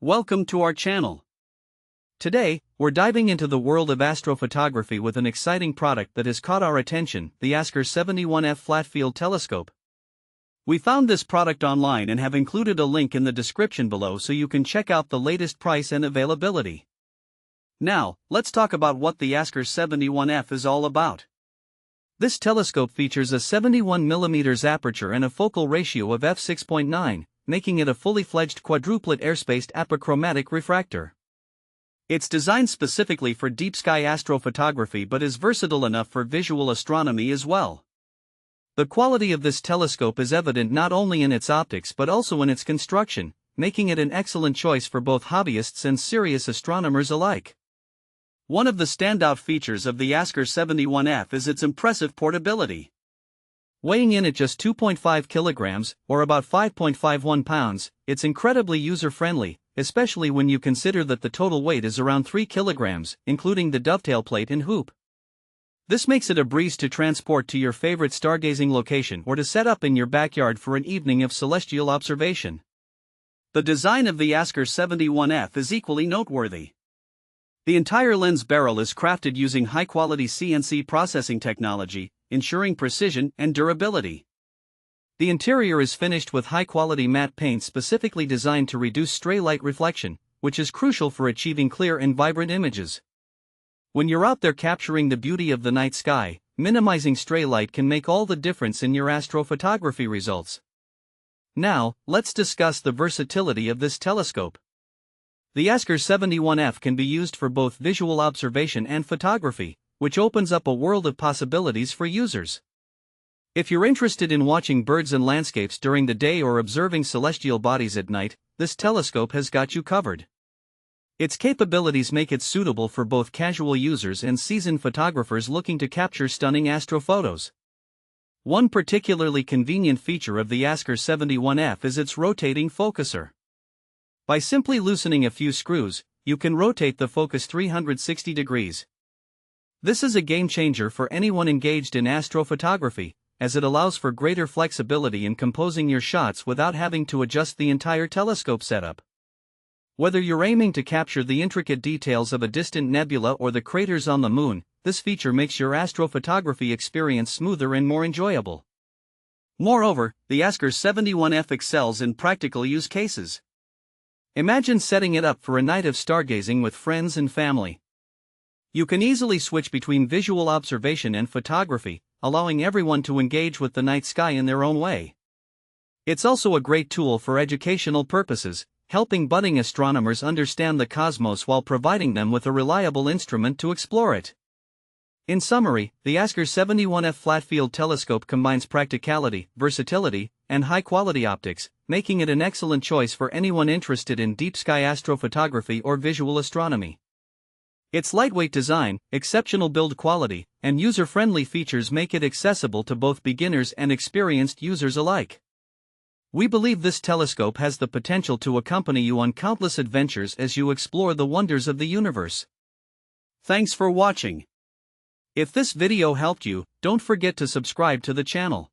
Welcome to our channel. Today, we're diving into the world of astrophotography with an exciting product that has caught our attention, the Askar 71F flat-field telescope. We found this product online and have included a link in the description below so you can check out the latest price and availability. Now, let's talk about what the Askar 71F is all about. This telescope features a 71mm aperture and a focal ratio of f6.9, making it a fully fledged quadruplet air-spaced apochromatic refractor. It's designed specifically for deep sky astrophotography but is versatile enough for visual astronomy as well. The quality of this telescope is evident not only in its optics but also in its construction, making it an excellent choice for both hobbyists and serious astronomers alike. One of the standout features of the Askar 71F is its impressive portability. Weighing in at just 2.5 kilograms, or about 5.51 pounds, it's incredibly user-friendly, especially when you consider that the total weight is around 3 kilograms, including the dovetail plate and hoop. This makes it a breeze to transport to your favorite stargazing location or to set up in your backyard for an evening of celestial observation. The design of the Askar 71F is equally noteworthy. The entire lens barrel is crafted using high-quality CNC processing technology, ensuring precision and durability. The interior is finished with high-quality matte paint specifically designed to reduce stray light reflection, which is crucial for achieving clear and vibrant images. When you're out there capturing the beauty of the night sky, minimizing stray light can make all the difference in your astrophotography results. Now, let's discuss the versatility of this telescope. The Askar 71F can be used for both visual observation and photography, which opens up a world of possibilities for users. If you're interested in watching birds and landscapes during the day or observing celestial bodies at night, this telescope has got you covered. Its capabilities make it suitable for both casual users and seasoned photographers looking to capture stunning astrophotos. One particularly convenient feature of the Askar 71F is its rotating focuser. By simply loosening a few screws, you can rotate the focus 360 degrees. This is a game changer for anyone engaged in astrophotography, as it allows for greater flexibility in composing your shots without having to adjust the entire telescope setup. Whether you're aiming to capture the intricate details of a distant nebula or the craters on the moon, this feature makes your astrophotography experience smoother and more enjoyable. Moreover, the Askar 71F excels in practical use cases. Imagine setting it up for a night of stargazing with friends and family. You can easily switch between visual observation and photography, allowing everyone to engage with the night sky in their own way. It's also a great tool for educational purposes, helping budding astronomers understand the cosmos while providing them with a reliable instrument to explore it. In summary, the Askar 71F flat-field telescope combines practicality, versatility, and high-quality optics, making it an excellent choice for anyone interested in deep sky astrophotography or visual astronomy. Its lightweight design, exceptional build quality, and user-friendly features make it accessible to both beginners and experienced users alike. We believe this telescope has the potential to accompany you on countless adventures as you explore the wonders of the universe. Thanks for watching. If this video helped you, don't forget to subscribe to the channel.